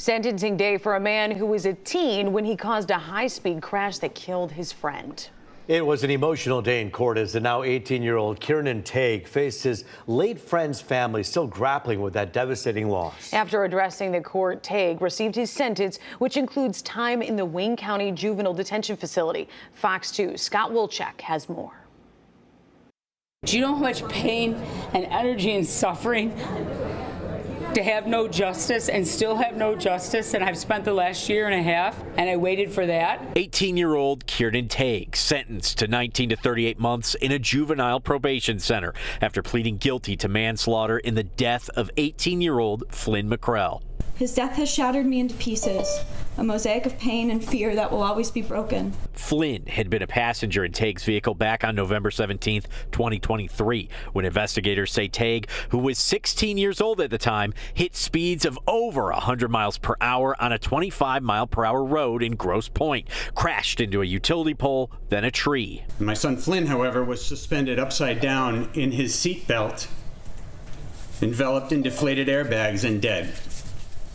Sentencing day for a man who was a teen when he caused a high-speed crash that killed his friend. It was an emotional day in court as the now 18-year-old Kiernan Tague faced his late friend's family, still grappling with that devastating loss. After addressing the court, Tague received his sentence, which includes time in the Wayne County Juvenile Detention Facility. Fox 2's Scott Wilczek has more. Do you know how much pain and energy and suffering to have no justice and still have no justice? And I've spent the last year and a half and I waited for that. 18-year-old Kiernan Tague sentenced to 19 to 38 months in a juvenile probation center after pleading guilty to manslaughter in the death of 18-year-old Flynn McCrell. His death has shattered me into pieces, a mosaic of pain and fear that will always be broken. Flynn had been a passenger in Tague's vehicle back on November 17, 2023, when investigators say Tague, who was 16 years old at the time, hit speeds of over 100 miles per hour on a 25-mile-per-hour road in Grosse Pointe, crashed into a utility pole, then a tree. My son Flynn, however, was suspended upside down in his seatbelt, enveloped in deflated airbags and dead.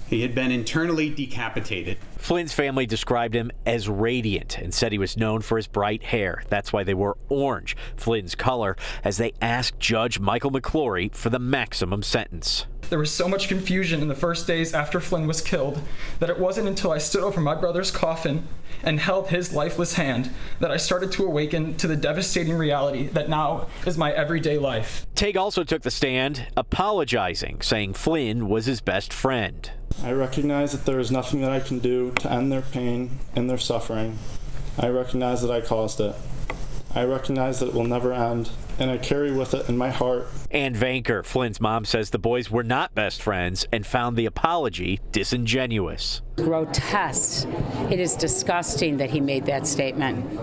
He had been internally decapitated. Flynn's family described him as radiant and said he was known for his bright hair. That's why they wore orange, Flynn's color, as they asked Judge Michael McClory for the maximum sentence. There was so much confusion in the first days after Flynn was killed that it wasn't until I stood over my brother's coffin and held his lifeless hand that I started to awaken to the devastating reality that now is my everyday life. Tague also took the stand, apologizing, saying Flynn was his best friend. I recognize that there is nothing that I can do to end their pain and their suffering. I recognize that I caused it. I recognize that it will never end, and I carry with it in my heart. Ann Vanker, Flynn's mom, says the boys were not best friends and found the apology disingenuous. Grotesque. It is disgusting that he made that statement.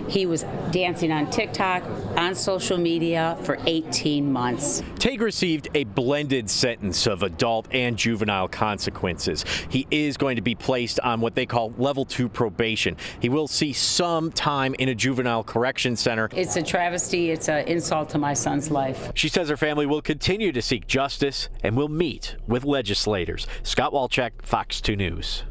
He was dancing on TikTok, on social media for 18 months. Tague received a blended sentence of adult and juvenile consequences. He is going to be placed on what they call level 2 probation. He will see some time in a juvenile correction center. It's a travesty. It's an insult to my son's life. She says her family will continue to seek justice and will meet with legislators. Scott Wilczek, Fox 2 News.